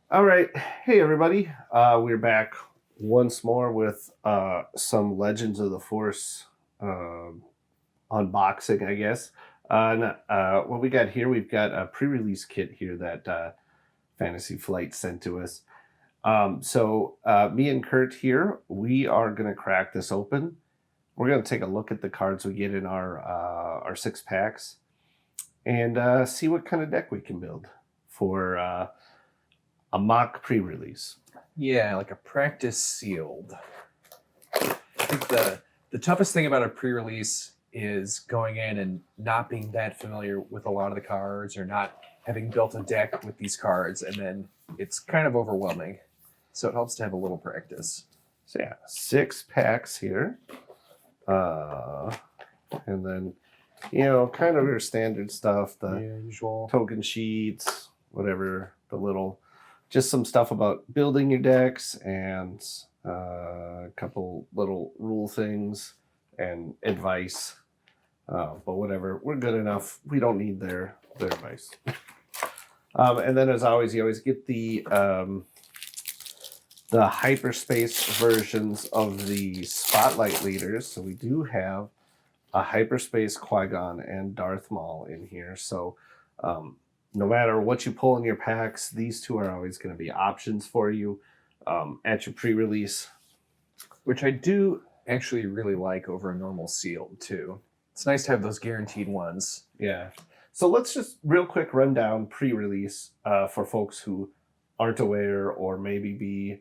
All right. Hey, everybody. We're back once more with some Legends of the Force um unboxing, I guess. What we got here, we've got a pre-release kit here that Fantasy Flight sent to us. Me and Kurt here, we are going to crack this open. We're going to take a look at the cards we get in our 6 packs and see what kind of deck we can build for a mock pre-release. Yeah, like a practice sealed. I think the toughest thing about a pre-release is going in and not being that familiar with a lot of the cards or not having built a deck with these cards, and then it's kind of overwhelming. So it helps to have a little practice. So yeah, 6 packs here. And then, kind of your standard stuff, the usual token sheets, whatever, just some stuff about building your decks and a couple little rule things and advice. But whatever, we're good enough. We don't need their advice. And then, as always, you always get the hyperspace versions of the Spotlight leaders. So we do have a hyperspace Qui-Gon and Darth Maul in here. So no matter what you pull in your packs, these two are always going to be options for you at your pre-release. Which I do actually really like over a normal sealed too. It's nice to have those guaranteed ones. Yeah. So let's just real quick run down pre-release for folks who aren't aware or maybe be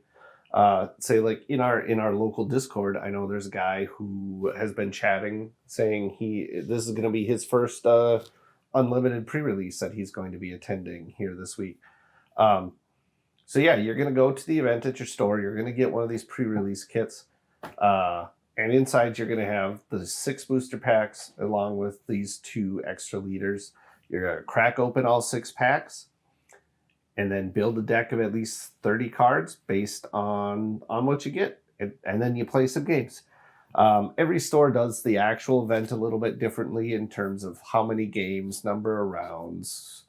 say like in our local Discord. I know there's a guy who has been chatting saying this is going to be his first unlimited pre-release that he's going to be attending here this week. So yeah, you're going to go to the event at your store. You're going to get one of these pre-release kits. And inside you're going to have the 6 booster packs along with these 2 extra leaders. You're going to crack open all 6 packs and then build a deck of at least 30 cards based on what you get. And then you play some games. Every store does the actual event a little bit differently in terms of how many games, number of rounds,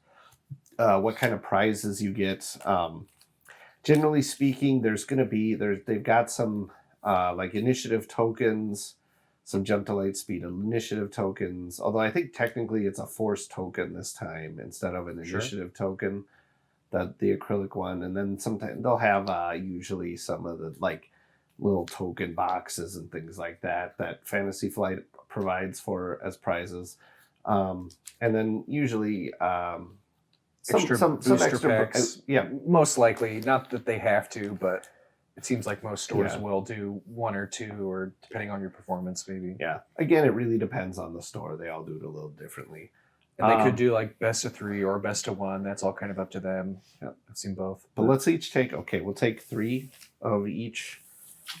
what kind of prizes you get. Generally speaking, they've got some like initiative tokens, some jump to light speed initiative tokens. Although I think technically it's a force token this time instead of an initiative token, the acrylic one. And then sometimes they'll have usually some of the like little token boxes and things like that Fantasy Flight provides for as prizes. And then usually some extra packs. Yeah, most likely. Not that they have to, but it seems like most stores will do 1 or 2, or depending on your performance, maybe. Yeah. Again, it really depends on the store. They all do it a little differently. And they could do like best of 3 or best of 1. That's all kind of up to them. Yeah. I've seen both. But let's each we'll take 3 of each,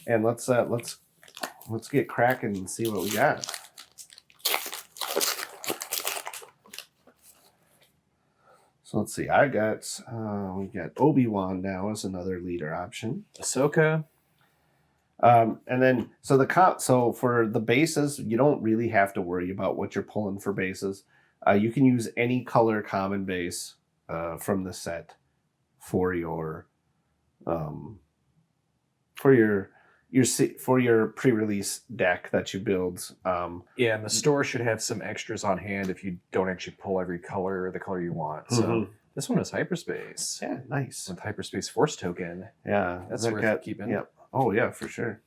and let's get cracking and see what we got. So let's see. We got Obi-Wan now as another leader option. Ahsoka. And then so for the bases, you don't really have to worry about what you're pulling for bases. You can use any color common base from the set for your pre-release deck that you build. Yeah, and the store should have some extras on hand if you don't actually pull every color or the color you want. So this one is hyperspace. Yeah, nice. With hyperspace force token. Yeah, that's worth keeping. Yep. Oh yeah, for sure.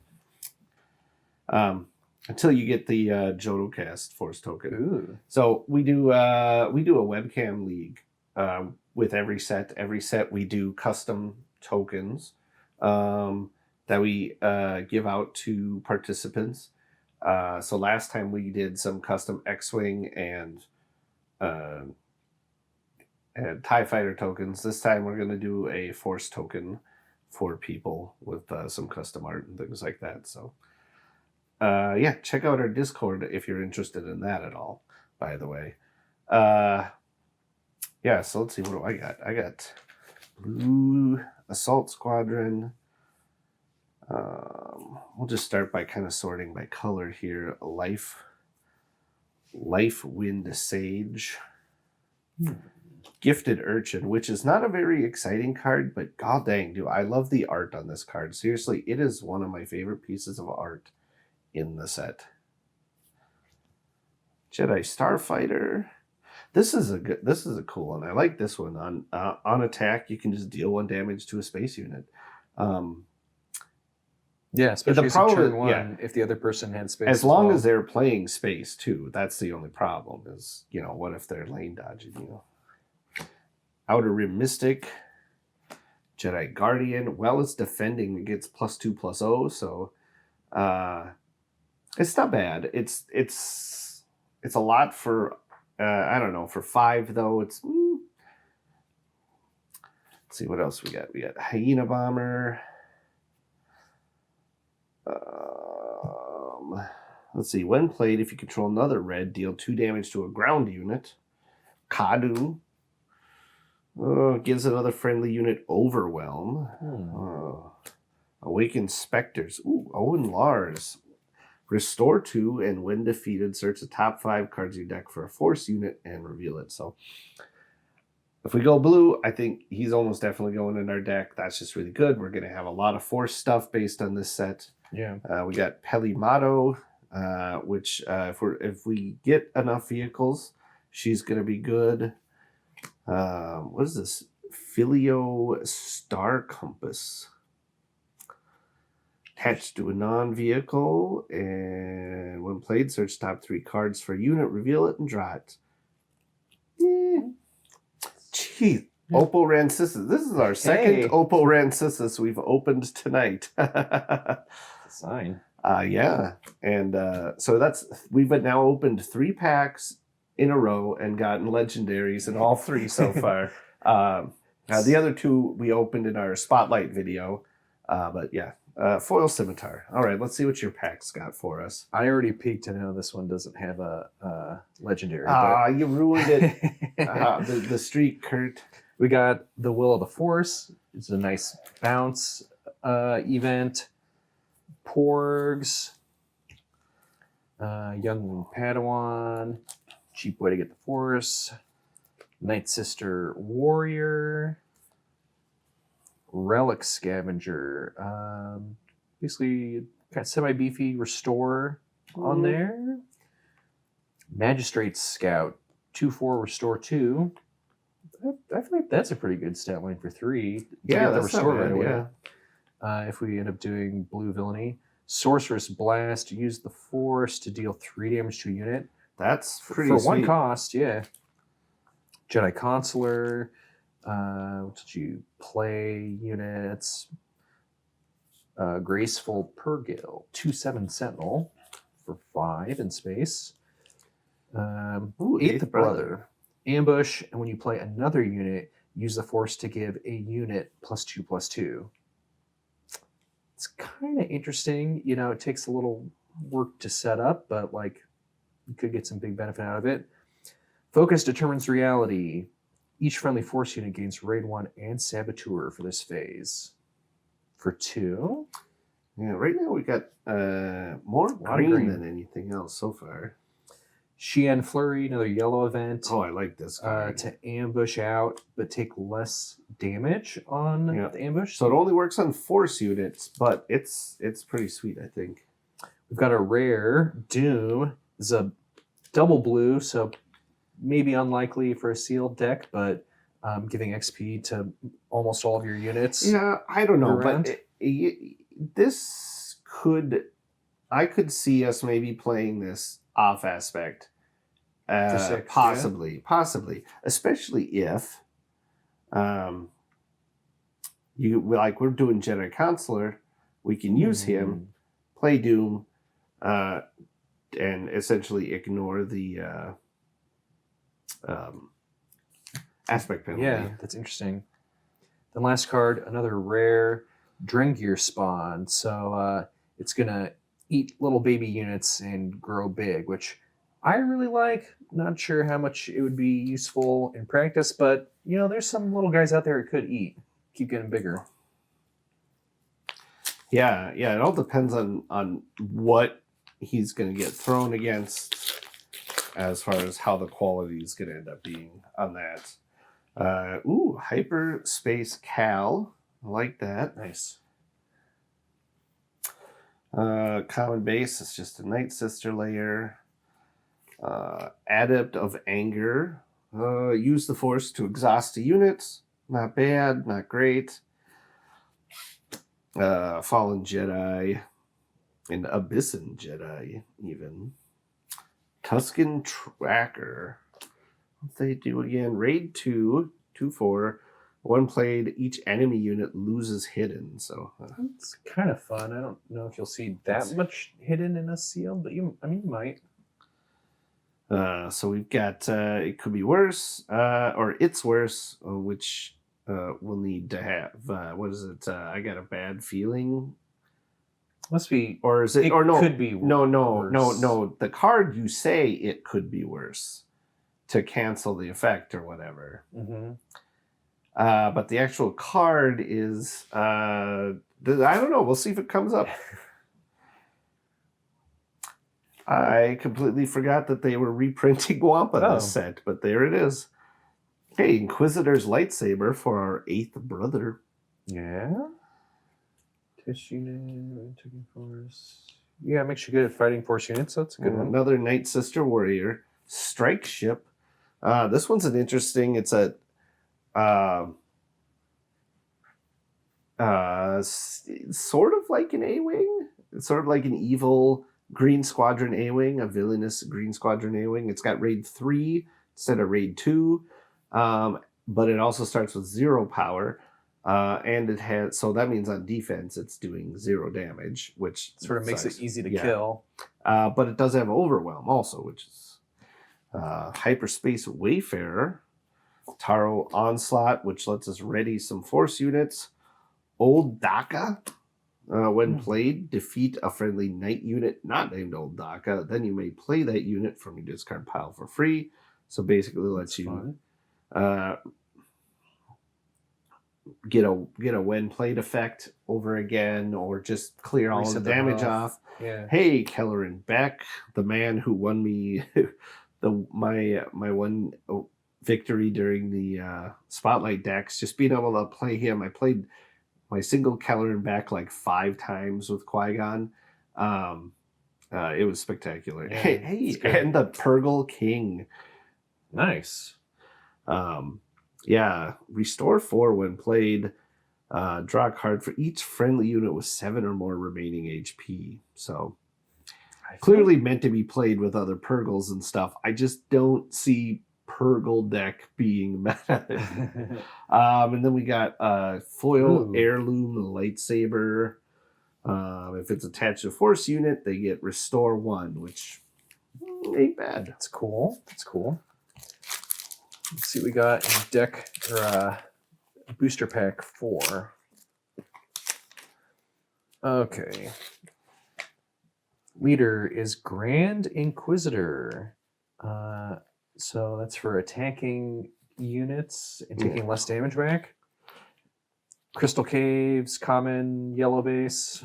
Until you get the Jodo cast force token. Ooh. So we do a webcam league with every set. Every set we do custom tokens that we give out to participants. So last time we did some custom X-Wing and TIE Fighter tokens. This time we're going to do a Force token for people with some custom art and things like that. So yeah, check out our Discord if you're interested in that at all, by the way. Yeah, so let's see, what do I got? I got Blue Assault Squadron. We'll just start by kind of sorting by color here. Life Wind Sage. Gifted Urchin, which is not a very exciting card, but god dang, do I love the art on this card. Seriously, it is one of my favorite pieces of art in the set. Jedi Starfighter. This is a cool one. I like this one. On attack, you can just deal 1 damage to a space unit. Yeah, especially as problem turn is- 1 yeah. if the other person had space. As long as they're playing space too, that's the only problem. Is what if they're lane dodging? Outer Rim Mystic, Jedi Guardian. Well, it's defending. It gets +2/+0, so it's not bad. It's a lot for I don't know, for 5 though. It's let's see what else we got. We got Hyena Bomber. Let's see. When played, if you control another red, deal 2 damage to a ground unit. Kadu. Gives another friendly unit Overwhelm. Awakened Specters. Ooh, Owen Lars. Restore 2, and when defeated, search the top 5 cards of your deck for a Force unit and reveal it. So if we go blue, I think he's almost definitely going in our deck. That's just really good. We're going to have a lot of Force stuff based on this set. Yeah. We got Pelimato, which if we get enough vehicles, she's going to be good. What is this? Filio Star Compass. Attached to a non-vehicle, and when played, search top 3 cards for a unit, reveal it, and draw it. Jeez. Oppo Rancisis. This is our second Oppo Rancisis we've opened tonight. Sign. Yeah. And so we've now opened 3 packs in a row and gotten legendaries in all 3 so far. The other 2 we opened in our spotlight video. But yeah. Foil Scimitar. All right, let's see what your pack's got for us. I already peeked and know this one doesn't have a legendary. You ruined it. The streak, Kurt. We got the Will of the Force. It's a nice bounce event. Porgs. Young Padawan. Cheap way to get the Force. Night Sister Warrior. Relic Scavenger. Basically, kind of semi-beefy Restore on there. Magistrate Scout. 2/4 Restore 2. I feel like that's a pretty good stat line for 3. Yeah, the that's Restore not bad, right away. If we end up doing Blue Villainy. Sorceress Blast. Use the Force to deal 3 damage to a unit. That's pretty For sweet. 1 cost, yeah. Jedi Consular. What did you play units? Graceful Purgil, 2/7 Sentinel for 5 in space. Eighth Brother. Ambush, and when you play another unit, use the Force to give a unit +2/+2. It's kind of interesting. It takes a little work to set up, but you could get some big benefit out of it. Focus determines reality. Each friendly Force unit gains Raid 1 and Saboteur for this phase. For 2. Yeah, right now we got more green than anything else so far. Xian Flurry, another yellow event. Oh, I like this card. To ambush out, but take less damage on the ambush. So it only works on Force units, but it's pretty sweet, I think. We've got a rare Doom. This is a double blue, so maybe unlikely for a sealed deck, but giving XP to almost all of your units. Yeah, I don't know, around. but I could see us maybe playing this off aspect. For 6, possibly, especially if we're doing Jedi Consular, we can use him, play Doom, and essentially ignore the aspect penalty. Yeah, that's interesting. Then last card, another rare Drengir spawn. So it's going to eat little baby units and grow big, which I really like. Not sure how much it would be useful in practice, but there's some little guys out there it could eat. Keep getting bigger. Yeah, it all depends on what he's going to get thrown against as far as how the quality is going to end up being on that. Hyperspace Cal. I like that. Nice. Common base is just a Night Sister layer. Adept of Anger. Use the Force to exhaust a unit. Not bad, not great. Fallen Jedi. And Abyssin Jedi, even. Tuscan Tracker. What they do again? Raid 2, 2/4. One played, each enemy unit loses hidden. So It's kind of fun. I don't know if you'll see that much hidden in a sealed, but you might. So we've got it could be worse, or it's worse, which we'll need to have. What is it? I got a bad feeling. Must be, or is it? It Or no? could be No. The card you say it could be worse to cancel the effect or whatever. Mm-hmm. But the actual card is I don't know. We'll see if it comes up. I completely forgot that they were reprinting Wampa this set, but there it is. Hey, Inquisitor's lightsaber for our 8th brother. Yeah. Test unit, taking force. Yeah, it makes you good at fighting force units, so that's a good one. Another Night Sister warrior. Strike ship. This one's an interesting. It's a sort of like an A-wing. It's sort of like an evil Green Squadron A-wing, a villainous Green Squadron A-wing. It's got raid 3 instead of raid 2, but it also starts with 0 power, and it has, so that means on defense it's doing 0 damage, which sort of makes it easy to kill. But it does have overwhelm also, which is Hyperspace Wayfarer, Taro Onslaught, which lets us ready some force units. Old Daka. When played, defeat a friendly knight unit not named Old Daka. Then you may play that unit from your discard pile for free. So basically, lets you get a when played effect over again, or just clear all the damage off. Yeah. Hey, Kelleran Beck, the man who won me my one victory during the Spotlight decks. Just being able to play him, I played my single Kelleran back like 5 times with Qui-Gon. It was spectacular. Yeah, hey, and the Purgle King. Nice. Restore 4 when played. Draw a card for each friendly unit with 7 or more remaining HP. So clearly meant to be played with other Purgles and stuff. I just don't see Purgle deck being meta. And then we got foil heirloom lightsaber. If it's attached to a force unit, they get restore 1, which ain't bad. That's cool. Let's see what we got in deck or booster pack 4. Okay. Leader is Grand Inquisitor. So that's for attacking units and taking less damage back. Crystal Caves, common, yellow base.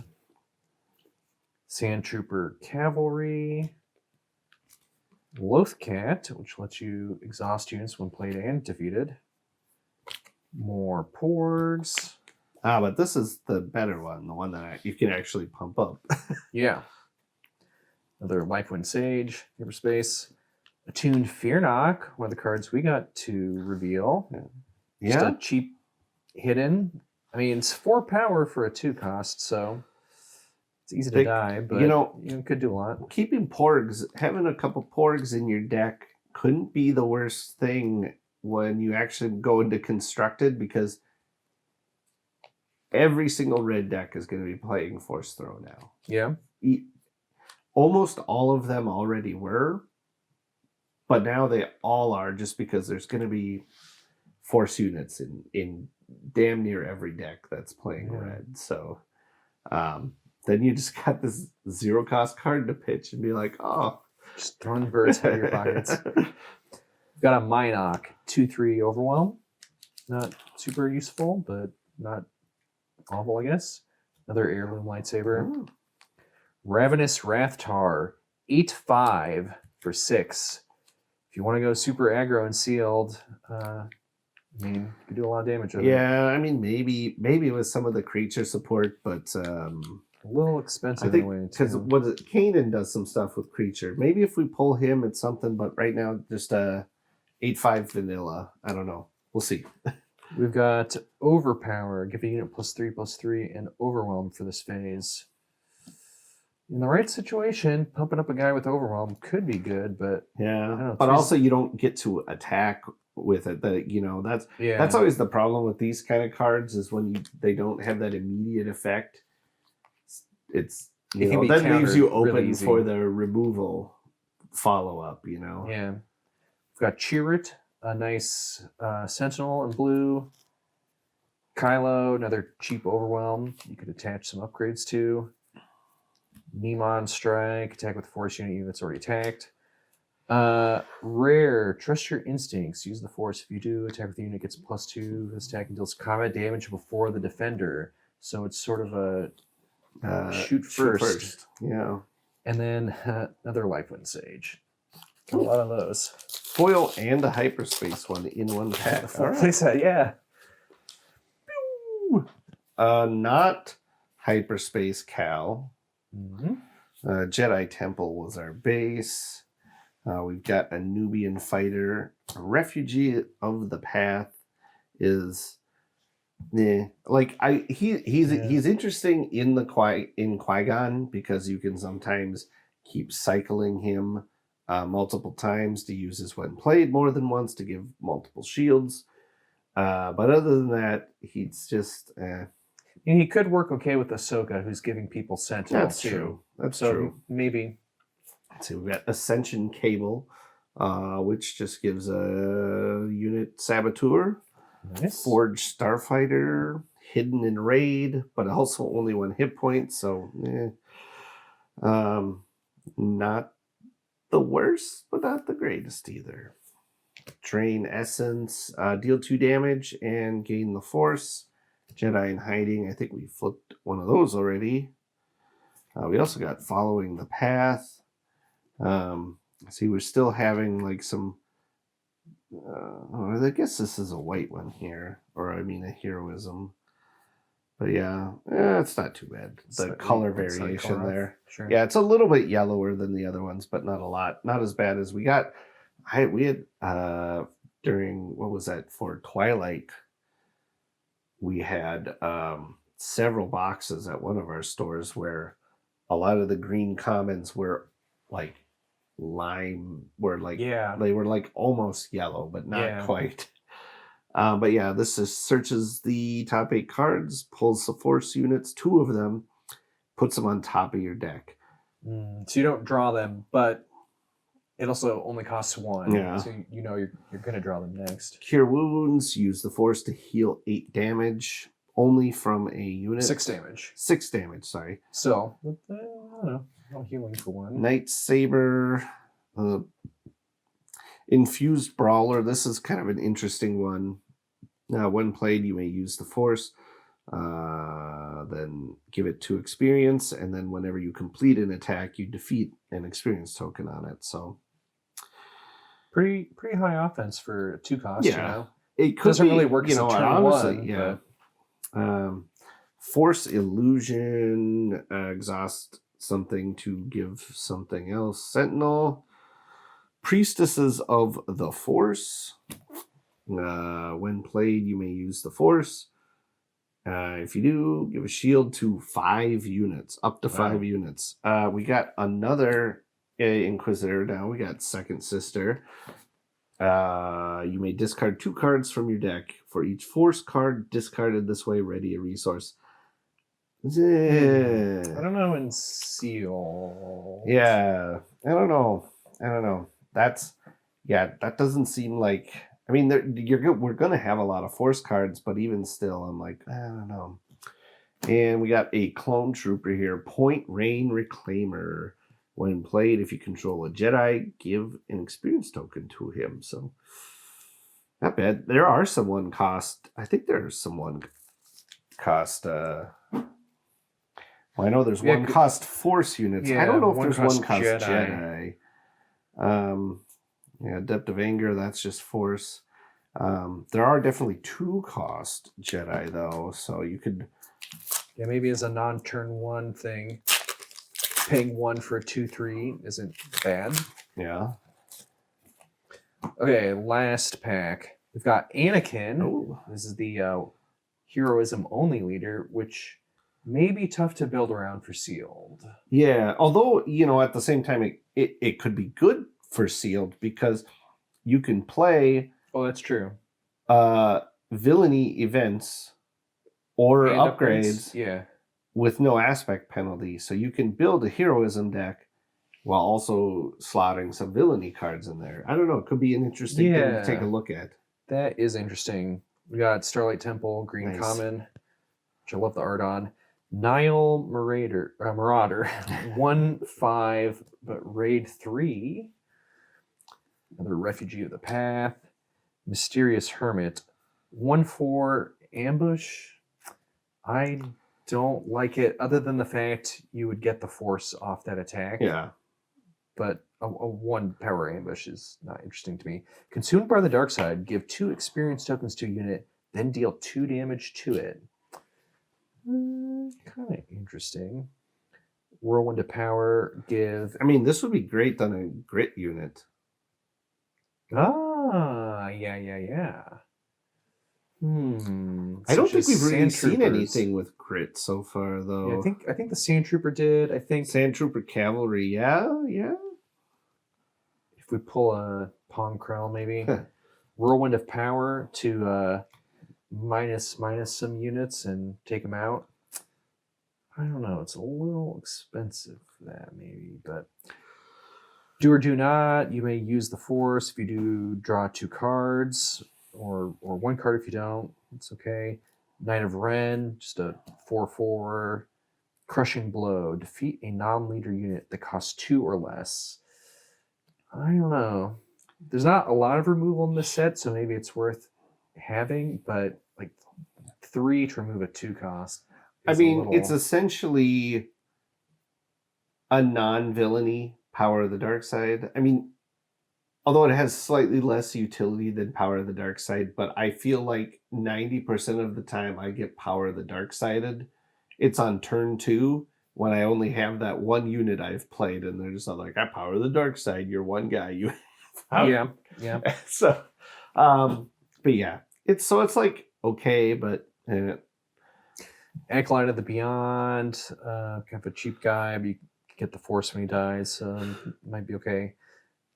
Sand Trooper Cavalry. Lothcat, which lets you exhaust units when played and defeated. More Porgs. But this is the better one, the one that you can actually pump up. Yeah. Another Lifewind Sage, Hyperspace. Attuned Fearknock, one of the cards we got to reveal. Just a cheap hidden. I mean, it's 4 power for a 2 cost, so it's easy to die, but you could do a lot. Keeping Porgs, having a couple Porgs in your deck couldn't be the worst thing when you actually go into Constructed, because every single red deck is going to be playing Force Throw now. Yeah. Almost all of them already were, but now they all are, just because there's going to be Force units in damn near every deck that's playing red. So then you just got this 0 cost card to pitch and be like, oh. Just throwing birds out of your pockets. Got a Minoc 2/3 Overwhelm. Not super useful, but not awful, I guess. Another heirloom lightsaber. Ooh. Ravenous Rathtar 8/5 for 6. If you want to go super aggro and sealed, I mean, you can do a lot of damage with it. Yeah, I mean, maybe with some of the creature support, but A little I expensive in a think way, because too. what is it, Kanan does some stuff with creature. Maybe if we pull him, it's something. But right now, just 8/5 vanilla. I don't know. We'll see. We've got Overpower, give a unit +3/+3, and Overwhelm for this phase. In the right situation, pumping up a guy with Overwhelm could be good, but I Yeah, don't know, but three's- also you don't get to attack with it. That that's yeah, always the problem with these kind of cards is when they don't have that immediate effect. It's It can be that leaves you countered really open easy. for the removal follow up. Yeah. We've got Chirrut, a nice Sentinel in blue. Kylo, another cheap Overwhelm. You could attach some upgrades to. Nemon Strike, attack with Force unit that's already attacked. Rare, trust your instincts. Use the Force. If you do, attack with the unit gets +2. This attack and deals combat damage before the defender. So it's sort of a shoot first. Yeah. And then another Lifelink Sage. Got a lot of those. Foil and a hyperspace one in one pack. Full playset, yeah. Not hyperspace Cal. Mm-hmm. Jedi Temple was our base. We've got a Nubian fighter. A refugee of the path is he's interesting in the Qui-Gon because you can sometimes keep cycling him multiple times to use his when played more than once to give multiple shields. But other than that, he's just And he could work okay with Ahsoka, who's giving people Sentinel that's too. true. That's So true. maybe. Let's see, we've got Ascension Cable, which just gives a unit Saboteur, Nice. Forged Starfighter, Hidden in Raid, but also only 1 hit point, so not the worst, but not the greatest either. Drain Essence, deal 2 damage and gain the Force. Jedi in Hiding, I think we flipped one of those already. We also got Following the Path. See, we're still having like some. I guess this is a white one here, or I mean a heroism. But yeah, it's not too bad. The color variation there. Sure. Yeah, it's a little bit yellower than the other ones, but not a lot. Not as bad as we got. We had during what was that for Twilight? We had several boxes at one of our stores where a lot of the green commons were like lime, they were like almost yellow, but not quite. But yeah, this searches the top 8 cards, pulls the Force units, 2 of them, puts them on top of your deck. So you don't draw them, but it also only costs 1. Yeah. So you know you're going to draw them next. Cure wounds, use the Force to heal 8 damage, only from a unit. 6 damage. 6 damage, sorry. So, I don't know. No healing for 1. Night Saber, Infused Brawler. This is kind of an interesting one. When played, you may use the Force, then give it 2 experience, and then whenever you complete an attack, you defeat an experience token on it. So pretty high offense for 2 costs. Yeah, it could doesn't really work. Honestly, 1, yeah. Force Illusion, exhaust something to give something else. Sentinel, Priestesses of the Force. When played, you may use the Force. If you do, give a shield to 5 units, up to 5 units. We got another Inquisitor now. We got Second Sister. You may discard 2 cards from your deck. For each Force card discarded this way, ready a resource. I don't know in Seal. Yeah, I don't know. That doesn't seem like. I mean, we're going to have a lot of Force cards, but even still, I'm like, I don't know. And we got a Clone Trooper here. Point Rain Reclaimer. When played, if you control a Jedi, give an experience token to him. So, not bad. There are some 1 cost. I think there's some 1 cost. I know there's 1 cost Force units. I don't know if there's 1 cost Jedi. Depth of Anger, that's just Force. There are definitely 2-cost Jedi though, so you could. Yeah, maybe as a non-turn 1 thing, paying 1 for a 2/3 isn't bad. Yeah. Okay, last pack. We've got Anakin. Oh. This is the heroism only leader, which may be tough to build around for sealed. Yeah, although at the same time it could be good for sealed because you can play Oh, that's true. villainy events or And upgrades Yeah. with no aspect penalty. So you can build a heroism deck while also slotting some villainy cards in there. I don't know. It could be an interesting thing to take a look at. That is interesting. We got Starlight Temple, Green Nice. Common, which I love the art on. Nile Marauder, 1/5, but raid 3. Another Refugee of the Path. Mysterious Hermit, 1/4 ambush. I don't like it, other than the fact you would get the force off that attack. Yeah. But a 1 power ambush is not interesting to me. Consumed by the dark side, give 2 experience tokens to a unit, then deal 2 damage to it. Kind of interesting. Whirlwind of Power, give. I mean, this would be great on a grit unit. Yeah. I don't think we've really seen anything with grit so far, though. Yeah, I think the Sand Trooper did. I think Sand Trooper Cavalry, yeah. If we pull a Palm Krell, maybe Whirlwind of Power to minus some units and take them out. I don't know. It's a little expensive for that, maybe, but do or do not. You may use the Force. If you do, draw 2 cards, or 1 card if you don't. It's okay. Knight of Ren, just a 4/4. Crushing Blow, defeat a non-leader unit that costs 2 or less. I don't know. There's not a lot of removal in this set, so maybe it's worth having, but like 3 to remove a 2 cost. I mean, it's essentially a non-villainy Power of the Dark Side. I mean, although it has slightly less utility than Power of the Dark Side, but I feel like 90% of the time I get Power of the Dark Sided. It's on turn 2 when I only have that 1 unit I've played, and they're just like, I Power of the Dark Side. You're 1 guy. You. Yeah. So, but yeah, it's like okay, but. Acolyte of the Beyond, kind of a cheap guy, but you get the Force when he dies, so might be okay.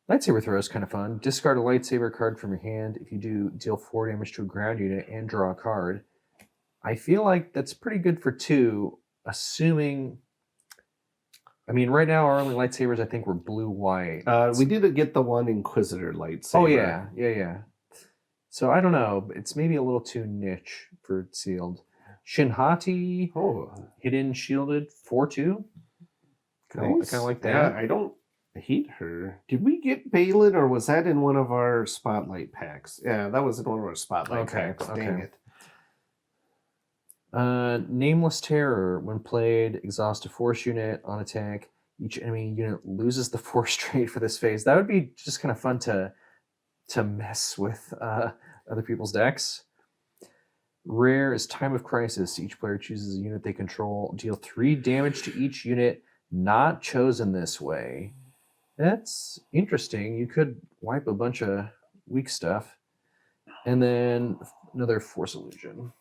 Lightsaber Throw is kind of fun. Discard a lightsaber card from your hand. If you do, deal 4 damage to a ground unit and draw a card. I feel like that's pretty good for 2, assuming. I mean, right now our only lightsabers I think were blue-white. We did get the 1 Inquisitor lightsaber. Oh yeah. So I don't know. It's maybe a little too niche for sealed. Shinhati, hidden shielded 4/2. Kind of like that. Yeah, I don't hate her. Did we get Balin, or was that in one of our spotlight packs? Yeah, that was in one of our spotlight packs. Dang it. Nameless Terror. When played, exhaust a Force unit on attack. Each enemy unit loses the Force trait for this phase. That would be just kind of fun to mess with other people's decks. Rare is Time of Crisis. Each player chooses a unit they control. Deal 3 damage to each unit not chosen this way. That's interesting. You could wipe a bunch of weak stuff. And then another Force Illusion.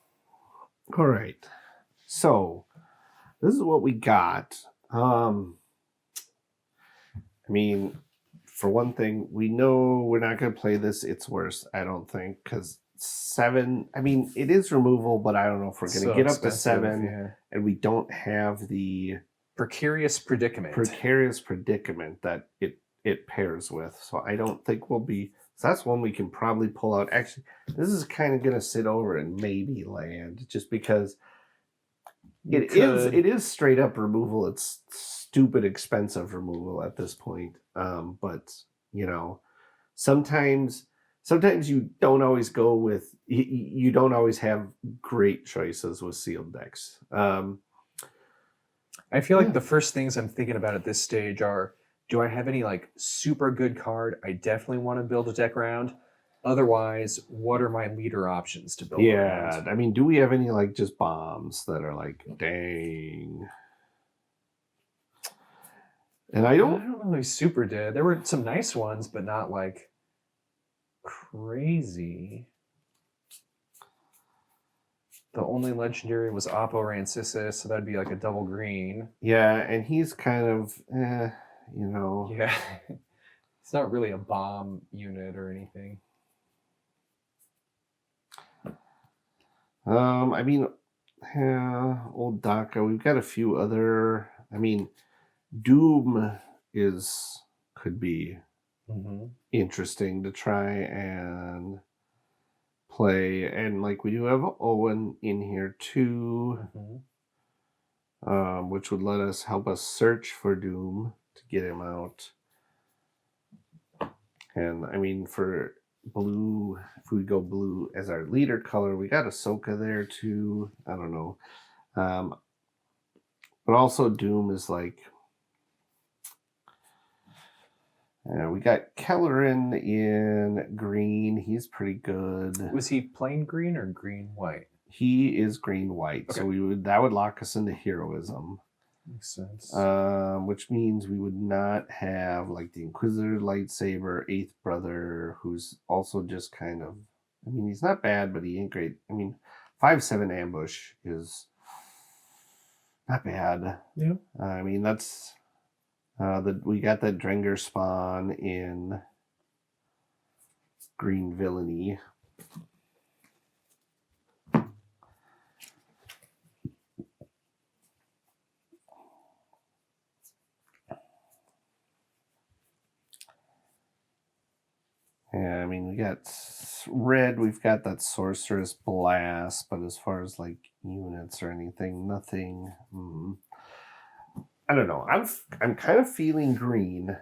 All right. So this is what we got. I mean, for one thing, we know we're not going to play this. It's worse, I don't think, because 7. I mean, it is removal, but I don't know if we're going to get up to 7, and we don't have the precarious predicament that it pairs with. So I don't think we'll be. So that's one we can probably pull out. Actually, this is kind of going to sit over and maybe land, just because it is straight up removal. It's stupid expensive removal at this point. But sometimes you don't always go with, you don't always have great choices with sealed decks. I feel like the first things I'm thinking about at this stage are, do I have any like super good card I definitely want to build a deck around? Otherwise, what are my leader options to build Yeah, around? I mean, do we have any like just bombs that are like, dang? And I I don't. don't know if super did. There were some nice ones, but not like crazy. The only legendary was Oppo Rancisis, so that'd be like a double green. Yeah, and he's kind of, you know. Yeah. It's not really a bomb unit or anything. I mean, yeah, old Daka. We've got a few other. I mean, Doom is could be interesting to try and play, and like we do have Owen in here too, which would let us help us search for Doom to get him out. And I mean, for blue, if we go blue as our leader color, we got Ahsoka there too. I don't know. But also Doom is like, we got Kellerin in green. He's pretty good. Was he plain green or green white? He is green white, Okay. so that would lock us into heroism. Makes sense. Which means we would not have like the Inquisitor lightsaber, Eighth Brother, who's also just kind of. I mean, he's not bad, but he ain't great. I mean, 5/7 ambush is not bad. Yeah. I mean, that's we got that Drenger spawn in green villainy. Yeah, I mean, we got red, we've got that Sorceress Blast, but as far as like units or anything, nothing. I don't know. I'm kind of feeling green.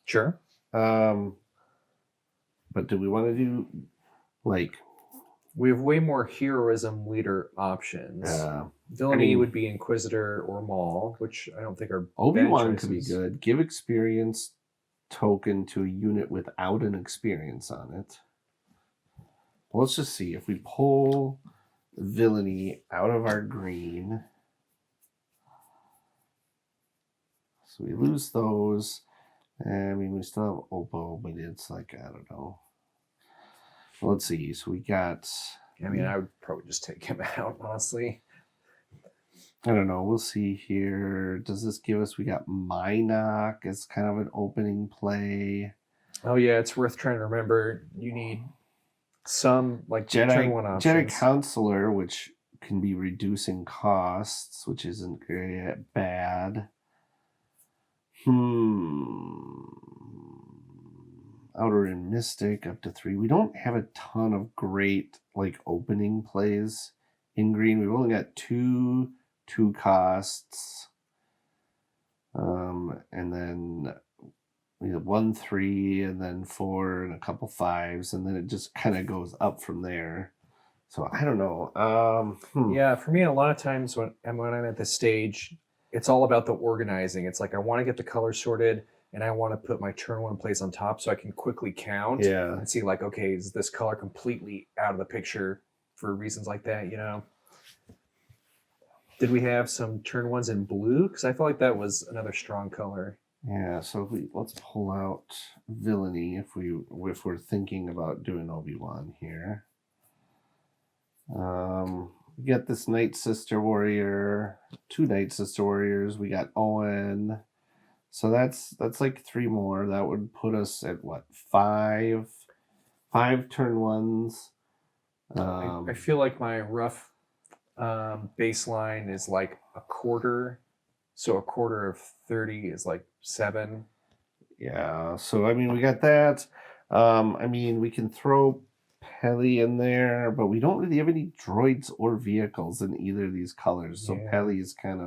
Sure. But do we want to do like? We have way more heroism leader options. Villainy would be Inquisitor or Maul, which I don't think are Obi-Wan could be good. Give experience token to a unit without an experience on it. Well, let's just see if we pull villainy out of our green. So we lose those. I mean, we still have Oppo, but it's like, I don't know. Well, let's see. So we got. I mean, I would probably just take him out, honestly. I don't know. We'll see here. Does this give us? We got Minok as kind of an opening play. Oh yeah, it's worth trying to remember. You need some like turn one options. Jedi Counselor, which can be reducing costs, which isn't very bad. Outer Rim Mystic up to 3. We don't have a ton of great like opening plays in green. We've only got two costs. And then we have 1, 3, and then 4, and a couple 5s, and then it just kind of goes up from there. So I don't know. Yeah, for me, a lot of times when I'm at this stage, it's all about the organizing. It's like I want to get the colors sorted, and I want to put my turn one plays on top so I can quickly count and see like, okay, is this color completely out of the picture for reasons like that, you know? Did we have some turn ones in blue? Because I felt like that was another strong color. Yeah, so let's pull out villainy if we're thinking about doing Obi-Wan here. We got this Night Sister Warrior, 2 Night Sister Warriors. We got Owen. So that's like 3 more. That would put us at what, 5 turn ones. I feel like my rough baseline is like a quarter. So a quarter of 30 is like 7. Yeah. So I mean, we got that. I mean, we can throw Peli in there, but we don't really have any droids or vehicles in either of these colors. So Peli is kind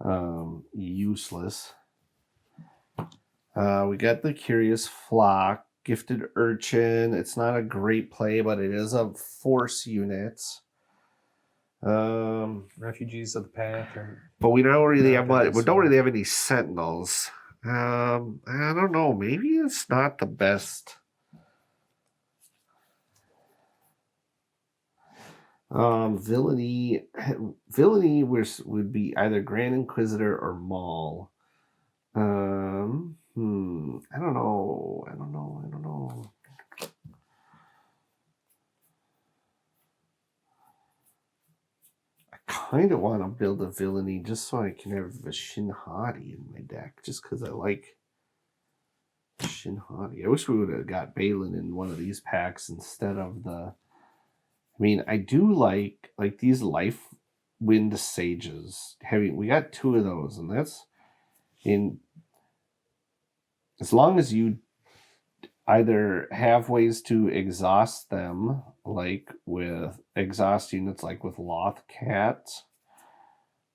of useless. We got the Curious Flock, Gifted Urchin. It's not a great play, but it is a force unit. Refugees of the Path, but we don't really have much. We don't really have any Sentinels. I don't know. Maybe it's not the best Villainy, would be either Grand Inquisitor or Maul. I don't know. I don't know. I don't know. I kind of want to build a villainy just so I can have a Shin Hati in my deck, just because I like Shin Hati. I wish we would have got Balin in one of these packs instead of the. I mean, I do like these Life Wind Sages. We got 2 of those, and that's in. As long as you either have ways to exhaust them, like with exhaust units, like with Lothcat.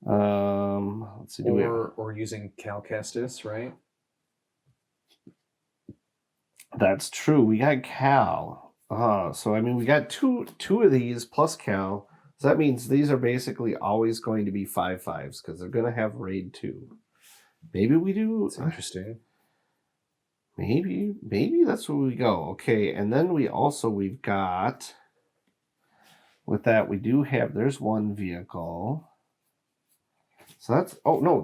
Let's see, or using Cal Kestis, right? That's true. We got Cal. So I mean, we got two of these plus Cal. So that means these are basically always going to be 5/5s because they're going to have raid 2. Maybe we do. It's interesting. Maybe that's where we go. Okay, and then we've got with that we do have there's one vehicle. So that's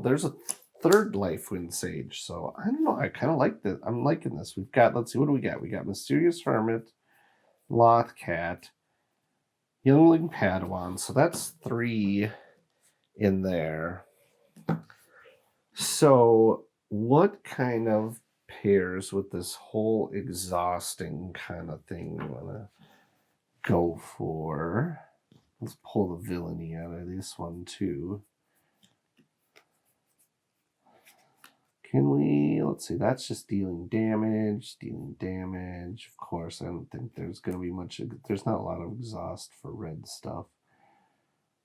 there's a 3rd Life Wind Sage. So I don't know. I kind of like this. I'm liking this. We've got let's see what do we got? We got Mysterious Hermit, Lothcat, Youngling Padawan. So that's 3 in there. So what kind of pairs with this whole exhausting kind of thing you want to go for? Let's pull the villainy out of this one too. Can we, let's see, that's just dealing damage. Of course, I don't think there's going to be much, there's not a lot of exhaust for red stuff.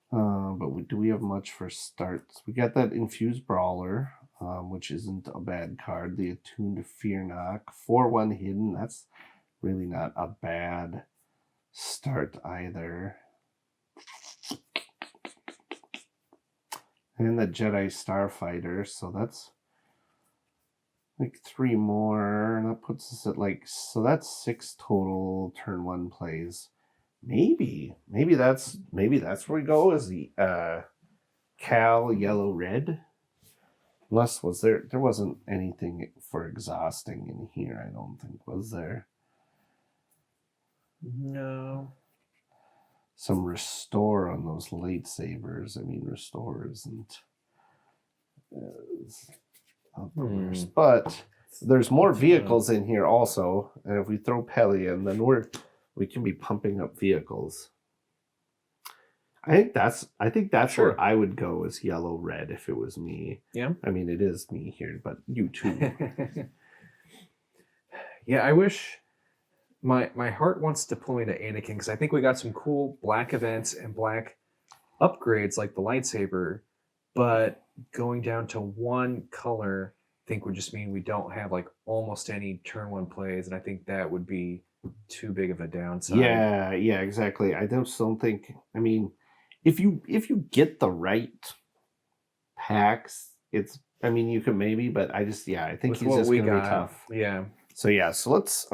But do we have much for starts? We got that Infused Brawler, which isn't a bad card. The Attuned Fear Knock, 4/1 hidden. That's really not a bad start either. And the Jedi Starfighter, so that's like 3 more. That puts us at so that's 6 total turn 1 plays. Maybe that's where we go is the Cal Yellow Red. Unless there wasn't anything for exhausting in here, I don't think, was there? No. Some restore on those late savers. I mean, restore isn't the worst, but there's more vehicles in here also, and if we throw Peli in, then we can be pumping up vehicles. I think that's Sure. where I would go as yellow red if it was me. Yeah. I mean, it is me here, but you too. Yeah, I wish my heart wants to pull me to Anakin because I think we got some cool black events and black upgrades like the lightsaber, but going down to one color I think would just mean we don't have like almost any turn 1 plays, and I think that would be too big of a downside. Yeah, exactly. I just don't think. I mean, if you get the right packs, it's. I mean, you can maybe, but I think With he's what just we gonna be got, tough. yeah. So let's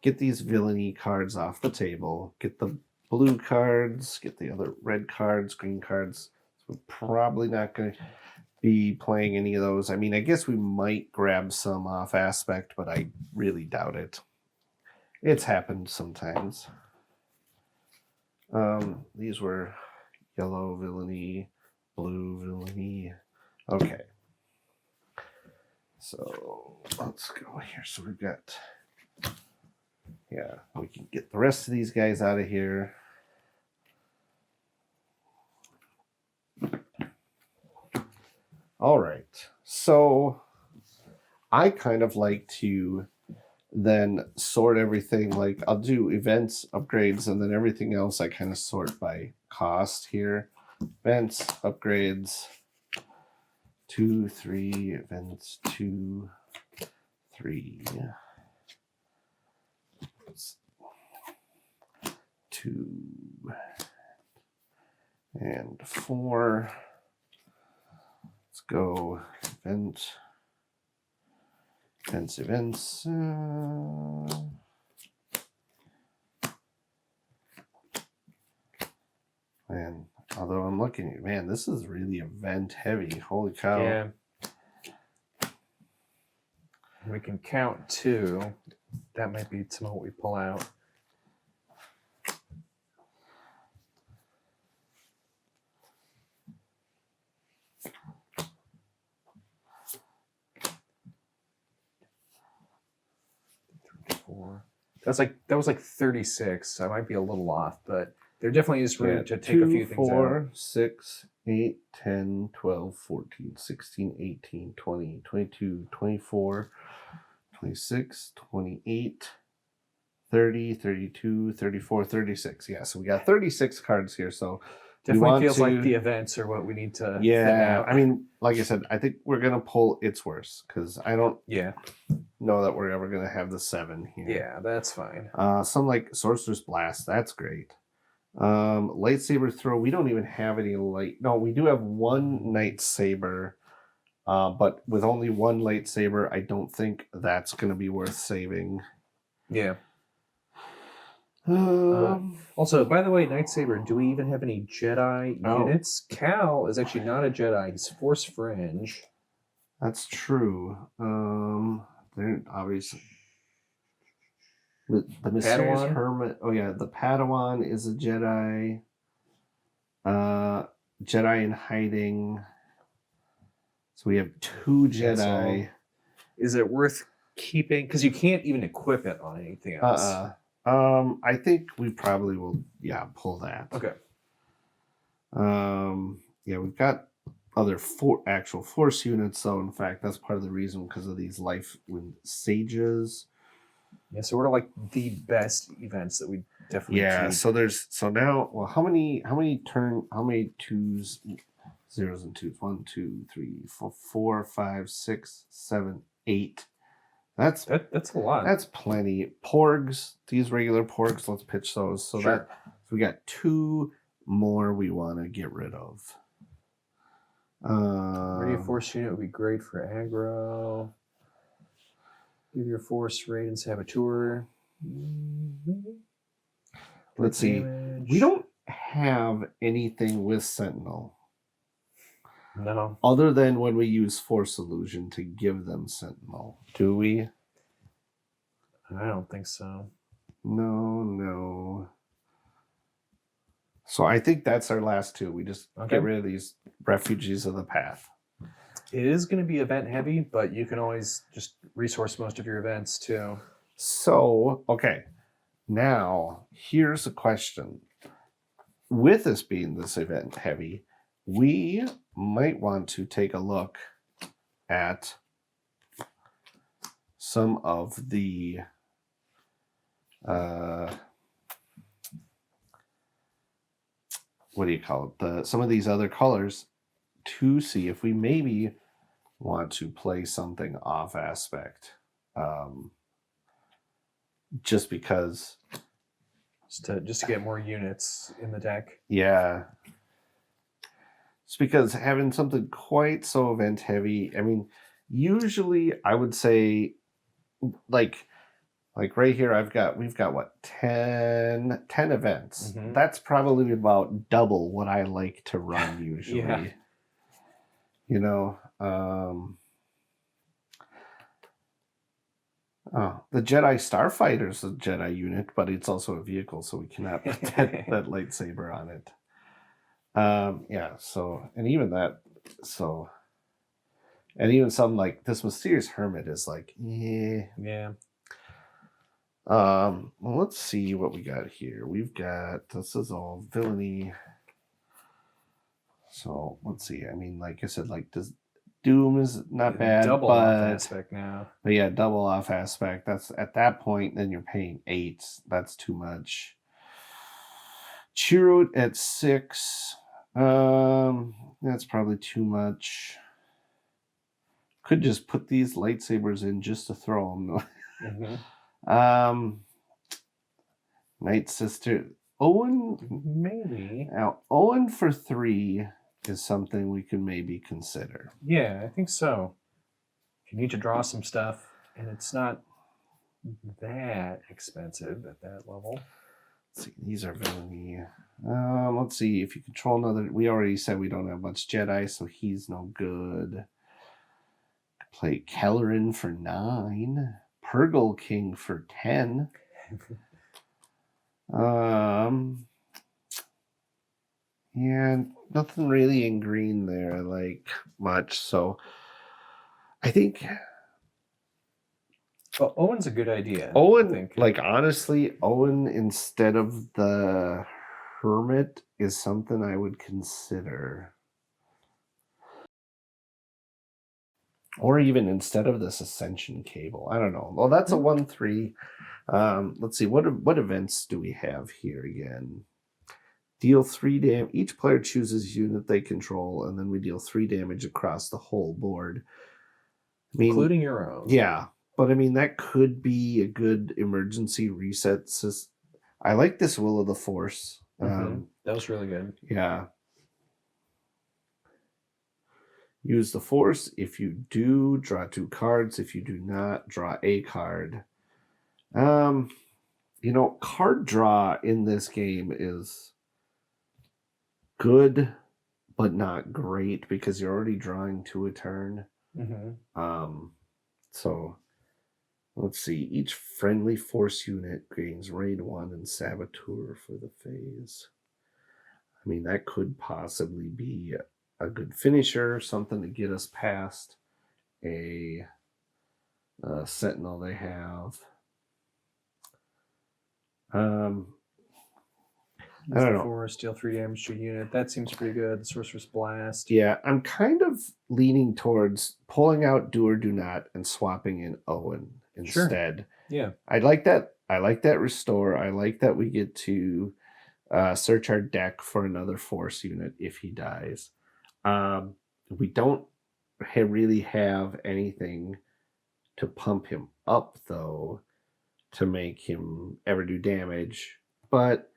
get these villainy cards off the table. Get the blue cards. Get the other red cards, green cards. So we're probably not going to be playing any of those. I mean, I guess we might grab some off Aspect, but I really doubt it. It's happened sometimes. These were yellow villainy, blue villainy. Okay. So let's go here. So we've got, we can get the rest of these guys out of here. All right. So I kind of like to then sort everything, like I'll do events, upgrades, and then everything else I kind of sort by cost here. Events, upgrades, 2, 3, events, 2, 3, 2, and 4. Let's go events. Man, although I'm looking at, man, this is really event heavy. Holy cow. Yeah. We can count 2. That might be some of what we pull out. That was like 36. So I might be a little off, but there definitely is room to take a few things 4, out. 6, 8, 10, 12, 14, 16, 18, 20, 22, 24, 26, 28, 30, 32, 34, 36. Yeah, so we got 36 cards here. So Definitely feels like the events are what we need to thin out. I mean, like I said, I think we're going to pull It's Worse because I don't know that we're ever going to have the 7 here. Yeah, that's fine. Some like Sorcerer's Blast. That's great. Lightsaber Throw. We don't even have any light. No, we do have one lightsaber, but with only one lightsaber, I don't think that's going to be worth saving. Yeah. Also, by the way, lightsaber, do we even have any Jedi units? Cal is actually not a Jedi. He's Force Fringe. That's true. They're obviously the Mysterious Padawan? Hermit. Oh yeah, the Padawan is a Jedi. Jedi in Hiding. So we have 2 Jedi. So is it worth keeping? Because you can't even equip it on anything else. I think we probably will, pull that. Okay. We've got other actual Force units, so in fact, that's part of the reason because of these Life Wind Sages. Yeah, so what are like the best events that we definitely keep? So now, well, how many 2s, 0s and 2s? 1, 2, 3, 4, 5, 6, 7, 8. That's a lot. That's plenty. Porgs, these regular porgs, let's pitch those. So sure. So we got 2 more we want to get rid of. Radio Force unit would be great for aggro. Give your Force Raid and Saboteur. Let's see. We don't have anything with Sentinel. No. Other than when we use Force Illusion to give them Sentinel. Do we? I don't think so. No. So I think that's our last 2. We just get rid of these Refugees of the Path. It is going to be event heavy, but you can always just resource most of your events too. So, okay. Now, here's a question. With this being this event heavy, we might want to take a look at some of the what do you call it? Some of these other colors to see if we maybe want to play something off aspect. Just because. Just to get more units in the deck. Yeah. It's because having something quite so event heavy, I mean, usually I would say like right here we've got what, 10 events. Mm-hmm. That's probably about double what I like to run usually. Yeah. You know, the Jedi Starfighter is a Jedi unit, but it's also a vehicle, so we cannot put that lightsaber on it. And even some like this Mysterious Hermit is like, yeah. Well, let's see what we got here. We've got, this is all villainy. So let's see. I mean, like I said, like Doom is not bad. Double off aspect now. But yeah, double off aspect. That's at that point, then you're paying 8. That's too much. Chirrut at 6. That's probably too much. Could just put these lightsabers in just to throw them. Mm-hmm. Night Sister. Owen, maybe. Now, Owen for 3 is something we can maybe consider. Yeah, I think so. If you need to draw some stuff, and it's not that expensive at that level. Let's see, these are villainy. Let's see. If you control another, we already said we don't have much Jedi, so he's no good. Play Kellerin for 9. Purgle King for 10. Yeah, nothing really in green there like much. So I think Well, Owen's a good idea. I Owen, think. like honestly, Owen instead of the Hermit is something I would consider. Or even instead of this Ascension cable. I don't know. Well, that's a 1/3. Let's see. What events do we have here again? Deal 3 damage. Each player chooses a unit they control, and then we deal 3 damage across the whole board. I mean, Including your own. yeah, but I mean that could be a good emergency reset. I like this Will of the Force. That was really good. Yeah. Use the Force. If you do, draw 2 cards. If you do not, draw a card. Card draw in this game is good, but not great because you're already drawing 2 a turn. So let's see. Each friendly Force unit gains Raid 1 and Saboteur for the phase. I mean, that could possibly be a good finisher, something to get us past a Sentinel they have. I don't know. Force, deal 3 damage to a unit. That seems pretty good. The Sorcerer's Blast. Yeah, I'm kind of leaning towards pulling out Do or Do Not and swapping in Owen instead. Sure. Yeah. I like that. I like that Restore. I like that we get to search our deck for another Force unit if he dies. We don't really have anything to pump him up, though, to make him ever do damage. But,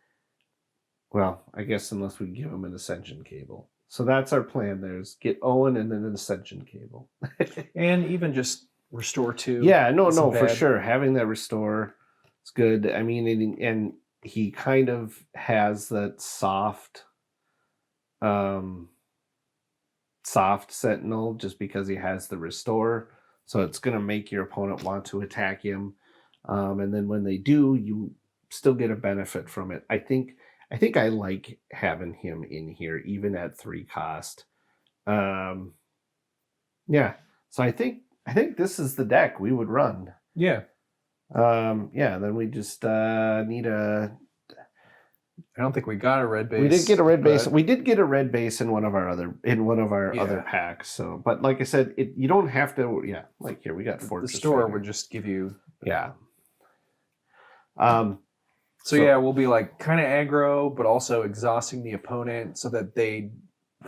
well, I guess unless we give him an Ascension cable. So that's our plan. There's get Owen and then an Ascension cable. And even just Restore 2. Yeah, no, for sure. Having that Restore is good. I mean, and he kind of has that soft Sentinel just because he has the Restore. So it's going to make your opponent want to attack him. And then when they do, you still get a benefit from it. I think I like having him in here, even at 3 cost. Yeah. So I think this is the deck we would run. Yeah. Then we just need a. I don't think we got a red base. We did get a red base. We did get a red base in one of our other packs. So, but like I said, you don't have to. Yeah, like here we got Fortress. The store would just give you. Yeah. So yeah, we'll be like kind of aggro, but also exhausting the opponent so that they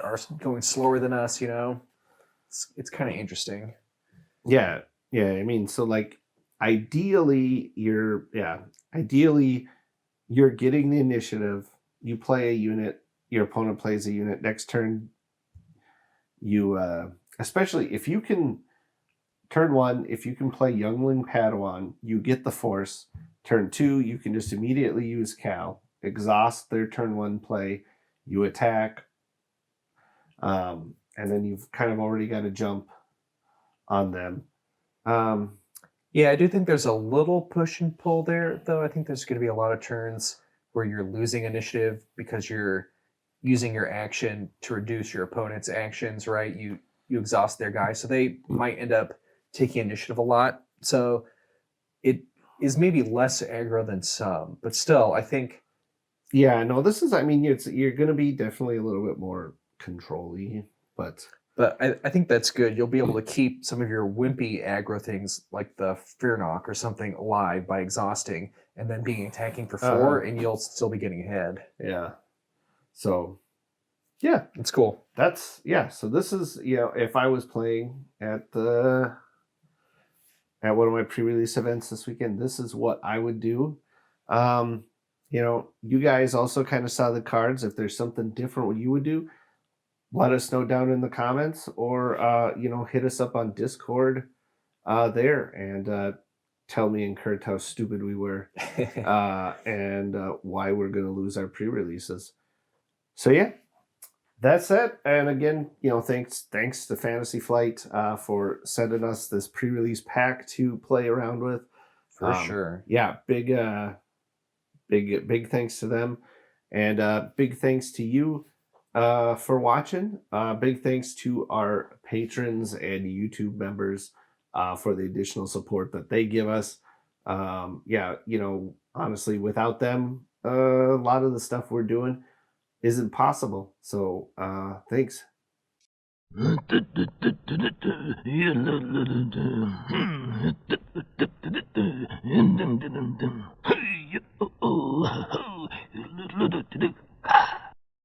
are going slower than us. It's kind of interesting. Yeah. I mean, so like ideally you're getting the initiative. You play a unit. Your opponent plays a unit. Next turn, you especially if you can turn 1, if you can play Youngling Padawan, you get the Force. Turn 2, you can just immediately use Cal, exhaust their turn 1 play, you attack, and then you've kind of already got a jump on them. Yeah, I do think there's a little push and pull there, though. I think there's going to be a lot of turns where you're losing initiative because you're using your action to reduce your opponent's actions, right? You exhaust their guy, so they might end up taking initiative a lot. So it is maybe less aggro than some, but still, I think. Yeah, no, this is. I mean, you're going to be definitely a little bit more control-y, but I think that's good. You'll be able to keep some of your wimpy aggro things like the Fear Knock or something alive by exhausting and then being attacking for 4, and you'll still be getting ahead. Yeah. So, yeah, it's cool. So this is if I was playing at one of my pre-release events this weekend, this is what I would do. You guys also kind of saw the cards. If there's something different what you would do, let us know down in the comments, or hit us up on Discord there and tell me and Kurt how stupid we were and why we're going to lose our pre-releases. So yeah, that's it. And again, thanks to Fantasy Flight for sending us this pre-release pack to play around with. For sure. Yeah, big thanks to them, and big thanks to you for watching. Big thanks to our patrons and YouTube members for the additional support that they give us. Yeah, honestly, without them, a lot of the stuff we're doing isn't possible. So thanks.